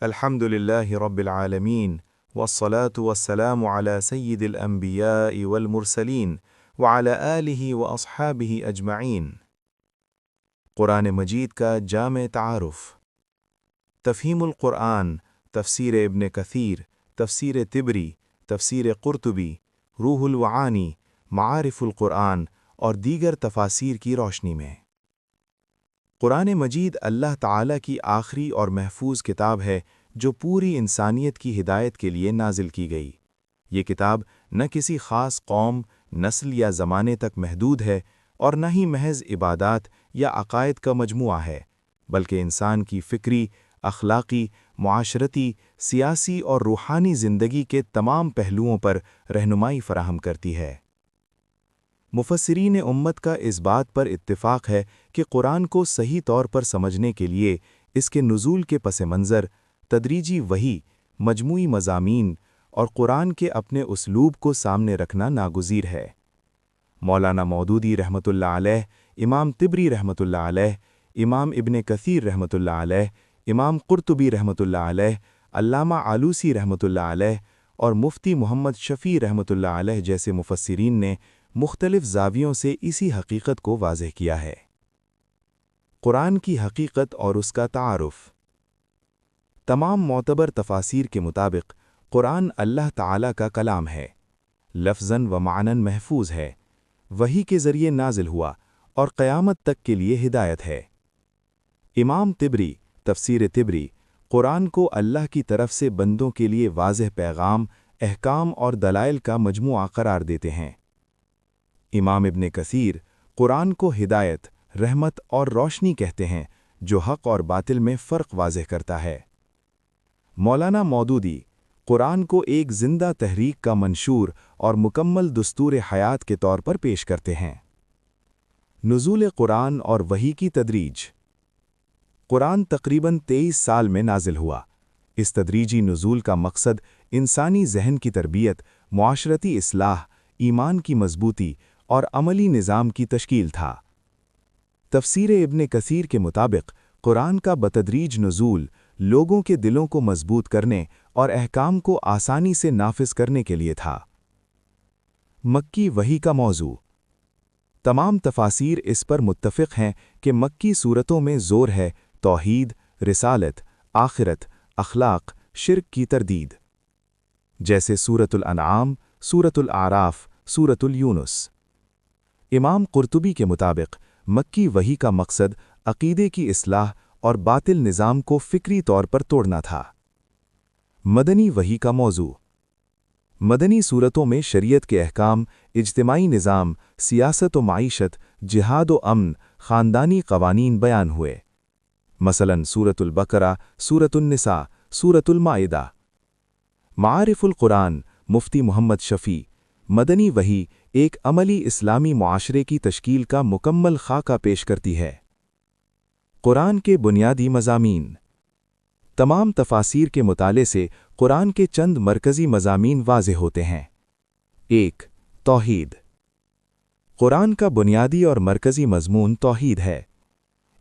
الحمد لله رب العالمين والصلاة والسلام على سيد الأنبياء والمرسلين وعلى آله وأصحابه أجمعين۔ قرآن مجید کا جامع تعارف۔ تفہیم القرآن، تفسیر ابن کثیر، تفسیر طبری، تفسیر قرطبی، روح المعانی، معارف القرآن اور دیگر تفاسیر کی روشنی میں۔ قرآن مجید اللہ تعالیٰ کی آخری اور محفوظ کتاب ہے جو پوری انسانیت کی ہدایت کے لیے نازل کی گئی۔ یہ کتاب نہ کسی خاص قوم، نسل یا زمانے تک محدود ہے اور نہ ہی محض عبادات یا عقائد کا مجموعہ ہے، بلکہ انسان کی فکری، اخلاقی، معاشرتی، سیاسی اور روحانی زندگی کے تمام پہلوؤں پر رہنمائی فراہم کرتی ہے۔ مفسرین امت کا اس بات پر اتفاق ہے کہ قرآن کو صحیح طور پر سمجھنے کے لیے اس کے نزول کے پس منظر، تدریجی وحی، مجموعی مضامین اور قرآن کے اپنے اسلوب کو سامنے رکھنا ناگزیر ہے۔ مولانا مودودی رحمۃ اللہ علیہ، امام طبری رحمۃ اللہ علیہ، امام ابن کثیر رحمۃ اللہ علیہ، امام قرطبی رحمۃ اللہ علیہ، علامہ آلوسی رحمۃ اللہ علیہ اور مفتی محمد شفیع رحمۃ اللہ علیہ جیسے مفسرین نے مختلف زاویوں سے اسی حقیقت کو واضح کیا ہے۔ قرآن کی حقیقت اور اس کا تعارف۔ تمام معتبر تفاسیر کے مطابق قرآن اللہ تعالیٰ کا کلام ہے، لفظاً و معناً محفوظ ہے، وحی کے ذریعے نازل ہوا اور قیامت تک کے لیے ہدایت ہے۔ امام طبری، تفسیر طبری، قرآن کو اللہ کی طرف سے بندوں کے لیے واضح پیغام، احکام اور دلائل کا مجموعہ قرار دیتے ہیں۔ امام ابن کثیر قرآن کو ہدایت، رحمت اور روشنی کہتے ہیں جو حق اور باطل میں فرق واضح کرتا ہے۔ مولانا مودودی قرآن کو ایک زندہ تحریک کا منشور اور مکمل دستور حیات کے طور پر پیش کرتے ہیں۔ نزول قرآن اور وحی کی تدریج۔ قرآن تقریباً 23 سال میں نازل ہوا۔ اس تدریجی نزول کا مقصد انسانی ذہن کی تربیت، معاشرتی اصلاح، ایمان کی مضبوطی اور عملی نظام کی تشکیل تھا۔ تفسیر ابن کثیر کے مطابق قرآن کا بتدریج نزول لوگوں کے دلوں کو مضبوط کرنے اور احکام کو آسانی سے نافذ کرنے کے لیے تھا۔ مکی وحی کا موضوع۔ تمام تفاسیر اس پر متفق ہیں کہ مکی صورتوں میں زور ہے توحید، رسالت، آخرت، اخلاق، شرک کی تردید، جیسے سورۃ الانعام، سورۃ الاعراف، سورۃ یونس۔ امام قرطبی کے مطابق مکی وحی کا مقصد عقیدے کی اصلاح اور باطل نظام کو فکری طور پر توڑنا تھا۔ مدنی وحی کا موضوع۔ مدنی صورتوں میں شریعت کے احکام، اجتماعی نظام، سیاست و معیشت، جہاد و امن، خاندانی قوانین بیان ہوئے، مثلاً سورۃ البقرہ، سورۃ النساء، سورۃ المائدہ۔ معارف القرآن، مفتی محمد شفیع۔ مدنی وحی ایک عملی اسلامی معاشرے کی تشکیل کا مکمل خاکہ پیش کرتی ہے۔ قرآن کے بنیادی مضامین۔ تمام تفاسیر کے مطالعے سے قرآن کے چند مرکزی مضامین واضح ہوتے ہیں۔ 1. توحید۔ قرآن کا بنیادی اور مرکزی مضمون توحید ہے۔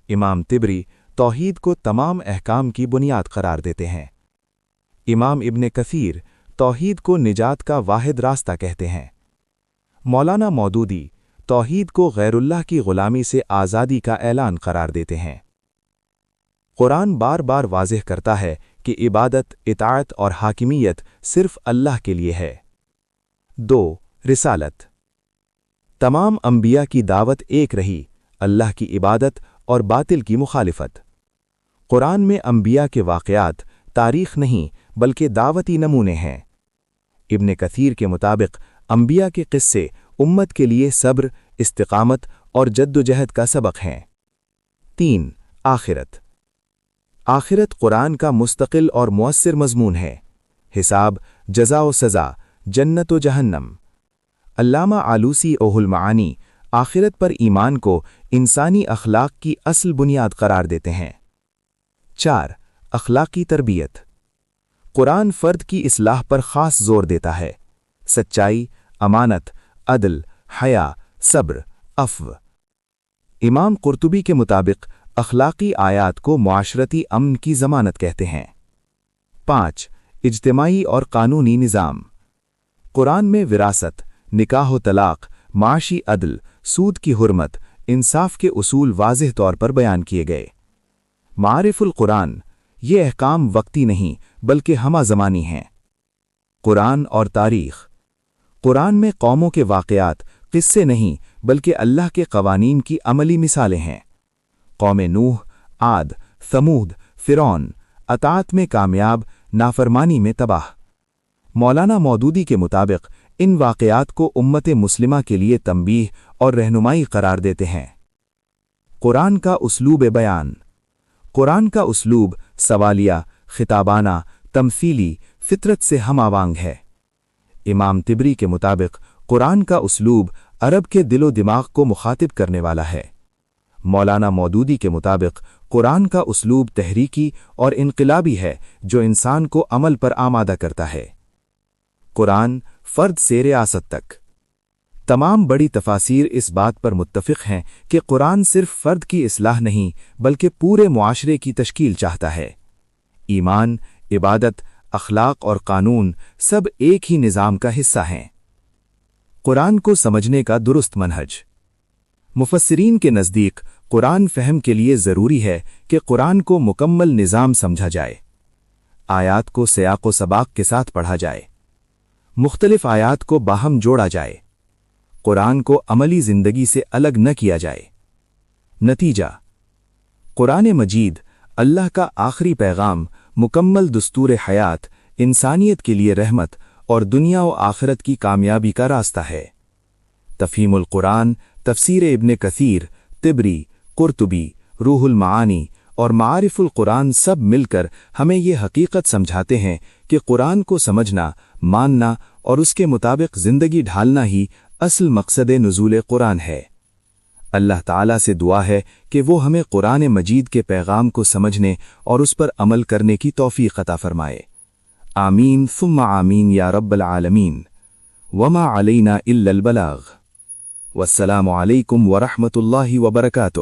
امام طبری توحید کو تمام احکام کی بنیاد قرار دیتے ہیں۔ امام ابن کثیر توحید کو نجات کا واحد راستہ کہتے ہیں۔ مولانا مودودی توحید کو غیر اللہ کی غلامی سے آزادی کا اعلان قرار دیتے ہیں۔ قرآن بار بار واضح کرتا ہے کہ عبادت، اطاعت اور حاکمیت صرف اللہ کے لیے ہے۔ 2. رسالت۔ تمام انبیاء کی دعوت ایک رہی، اللہ کی عبادت اور باطل کی مخالفت۔ قرآن میں انبیاء کے واقعات تاریخ نہیں بلکہ دعوتی نمونے ہیں۔ ابن کثیر کے مطابق انبیاء کے قصے امت کے لیے صبر، استقامت اور جد و جہد کا سبق ہیں۔ 3. آخرت۔ آخرت قرآن کا مستقل اور مؤثر مضمون ہے۔ حساب، جزا و سزا، جنت و جہنم۔ علامہ آلوسی روح المعانی آخرت پر ایمان کو انسانی اخلاق کی اصل بنیاد قرار دیتے ہیں۔ 4. اخلاقی تربیت۔ قرآن فرد کی اصلاح پر خاص زور دیتا ہے۔ سچائی، امانت، عدل، حیا، صبر، عفو۔ امام قرطبی کے مطابق اخلاقی آیات کو معاشرتی امن کی ضمانت کہتے ہیں۔ 5. اجتماعی اور قانونی نظام. قرآن میں وراثت، نکاح و طلاق، معاشی عدل، سود کی حرمت، انصاف کے اصول واضح طور پر بیان کیے گئے. معارف القرآن، یہ احکام وقتی نہیں بلکہ ہمہ زمانی ہیں. قرآن اور تاریخ. قرآن میں قوموں کے واقعات قصے نہیں بلکہ اللہ کے قوانین کی عملی مثالیں ہیں. قوم نوح، عاد، ثمود، فرعون، اطاعت میں کامیاب، نافرمانی میں تباہ. مولانا مودودی کے مطابق ان واقعات کو امت مسلمہ کے لیے تنبیہ اور رہنمائی قرار دیتے ہیں. قرآن کا اسلوب بیان. قرآن کا اسلوب سوالیہ، خطابانہ، تمثیلی، فطرت سے ہم آوانگ ہے. امام طبری کے مطابق قرآن کا اسلوب عرب کے دل و دماغ کو مخاطب کرنے والا ہے. مولانا مودودی کے مطابق قرآن کا اسلوب تحریکی اور انقلابی ہے جو انسان کو عمل پر آمادہ کرتا ہے. قرآن فرد سے ریاست تک. تمام بڑی تفاسیر اس بات پر متفق ہیں کہ قرآن صرف فرد کی اصلاح نہیں بلکہ پورے معاشرے کی تشکیل چاہتا ہے. ایمان، عبادت، اخلاق اور قانون سب ایک ہی نظام کا حصہ ہیں. قرآن کو سمجھنے کا درست منہج. مفسرین کے نزدیک قرآن فہم کے لیے ضروری ہے کہ قرآن کو مکمل نظام سمجھا جائے. آیات کو سیاق و سباق کے ساتھ پڑھا جائے. مختلف آیات کو باہم جوڑا جائے. قرآن کو عملی زندگی سے الگ نہ کیا جائے. نتیجہ: قرآن مجید اللہ کا آخری پیغام، مکمل دستور حیات، انسانیت کے لیے رحمت اور دنیا و آخرت کی کامیابی کا راستہ ہے. تفہیم القرآن، تفسیر ابن کثیر، طبری، قرطبی، روح المعانی اور معارف القرآن سب مل کر ہمیں یہ حقیقت سمجھاتے ہیں کہ قرآن کو سمجھنا، ماننا اور اس کے مطابق زندگی ڈھالنا ہی اصل مقصد نزول قرآن ہے. اللہ تعالیٰ سے دعا ہے کہ وہ ہمیں قرآن مجید کے پیغام کو سمجھنے اور اس پر عمل کرنے کی توفیق عطا فرمائے. آمین ثم آمین یا رب العالمین. وما علینا الا البلاغ. والسلام علیکم ورحمۃ اللہ وبرکاتہ.